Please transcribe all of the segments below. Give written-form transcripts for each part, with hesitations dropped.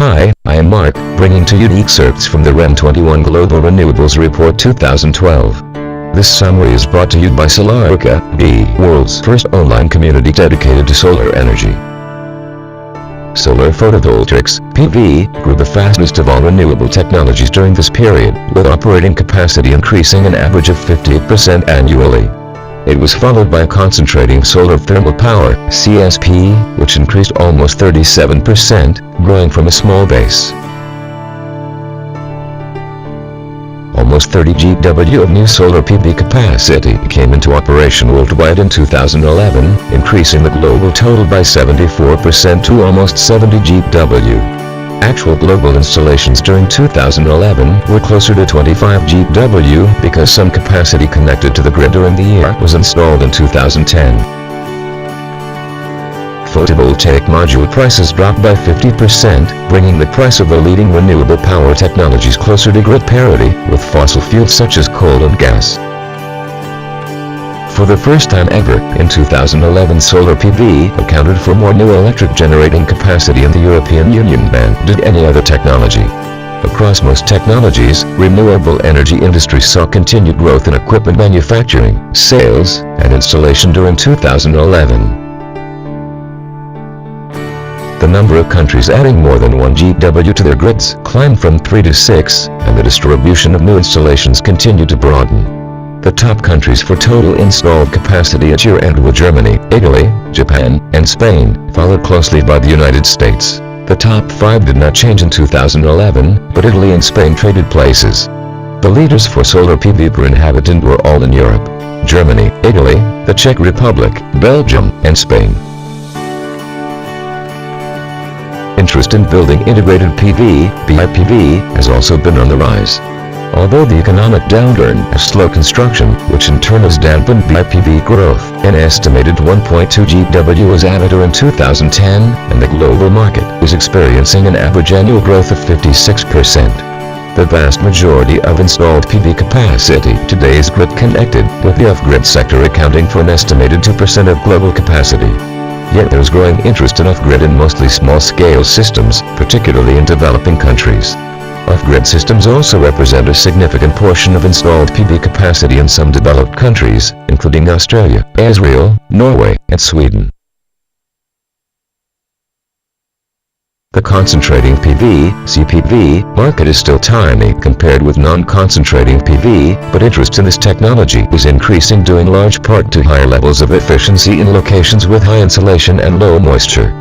Hi, I am Mark, bringing to you excerpts from the REN21 Global Renewables Report 2012. This summary is brought to you by Solarika, the world's first online community dedicated to solar energy. Solar photovoltaics, PV, grew the fastest of all renewable technologies during this period, with operating capacity increasing an average of 58% annually. It was followed by concentrating solar thermal power, CSP, which increased almost 37%, growing from a small base. Almost 30 GW of new solar PV capacity came into operation worldwide in 2011, increasing the global total by 74% to almost 70 GW. Actual global installations during 2011 were closer to 25 GW because some capacity connected to the grid during the year was installed in 2010. Photovoltaic module prices dropped by 50%, bringing the price of the leading renewable power technologies closer to grid parity with fossil fuels such as coal and gas. For the first time ever, in 2011 solar PV accounted for more new electric generating capacity in the European Union than did any other technology. Across most technologies, renewable energy industries saw continued growth in equipment manufacturing, sales, and installation during 2011. The number of countries adding more than 1 GW to their grids climbed from 3 to 6, and the distribution of new installations continued to broaden. The top countries for total installed capacity at year-end were Germany, Italy, Japan, and Spain, followed closely by the United States. The top 5 did not change in 2011, but Italy and Spain traded places. The leaders for solar PV per inhabitant were all in Europe: Germany, Italy, the Czech Republic, Belgium, and Spain. Interest in building integrated PV, BIPV, has also been on the rise. Although the economic downturn has slowed construction, which in turn has dampened BIPV growth, an estimated 1.2 GW was added during 2010, and the global market is experiencing an average annual growth of 56%. The vast majority of installed PV capacity today is grid-connected, with the off-grid sector accounting for an estimated 2% of global capacity. Yet there is growing interest in off-grid in mostly small-scale systems, particularly in developing countries. Off-grid systems also represent a significant portion of installed PV capacity in some developed countries, including Australia, Israel, Norway, and Sweden. The concentrating PV, CPV, market is still tiny compared with non-concentrating PV, but interest in this technology is increasing due in large part to higher levels of efficiency in locations with high insolation and low moisture.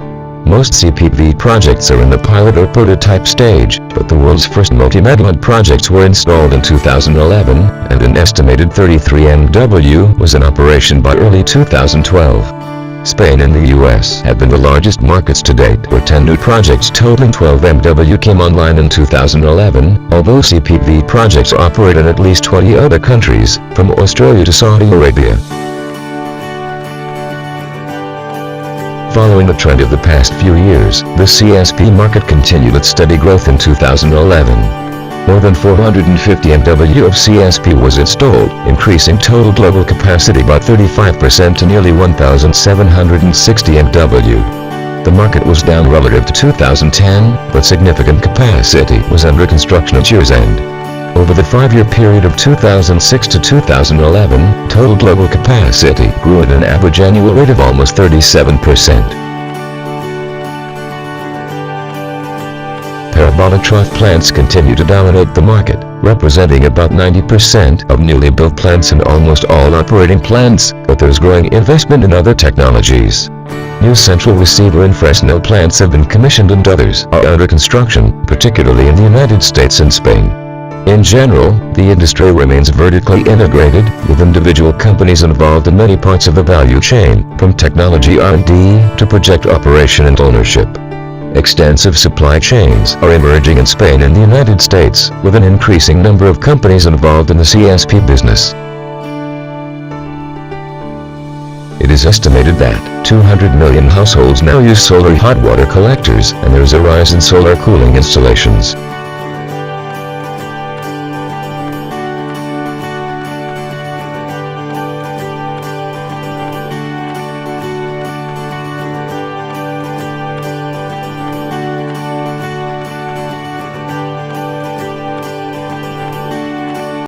Most CPV projects are in the pilot or prototype stage, but the world's first multi-megawatt projects were installed in 2011, and an estimated 33 MW was in operation by early 2012. Spain and the US have been the largest markets to date, where 10 new projects totaling 12 MW came online in 2011, although CPV projects operate in at least 20 other countries, from Australia to Saudi Arabia. Following the trend of the past few years, the CSP market continued its steady growth in 2011. More than 450 MW of CSP was installed, increasing total global capacity by 35% to nearly 1,760 MW. The market was down relative to 2010, but significant capacity was under construction at year's end. Over the 5-year period of 2006 to 2011, total global capacity grew at an average annual rate of almost 37%. Parabolic trough plants continue to dominate the market, representing about 90% of newly built plants and almost all operating plants, but there's growing investment in other technologies. New central receiver and Fresnel plants have been commissioned and others are under construction, particularly in the United States and Spain. In general, the industry remains vertically integrated, with individual companies involved in many parts of the value chain, from technology R&D to project operation and ownership. Extensive supply chains are emerging in Spain and the United States, with an increasing number of companies involved in the CSP business. It is estimated that 200 million households now use solar hot water collectors, and there is a rise in solar cooling installations.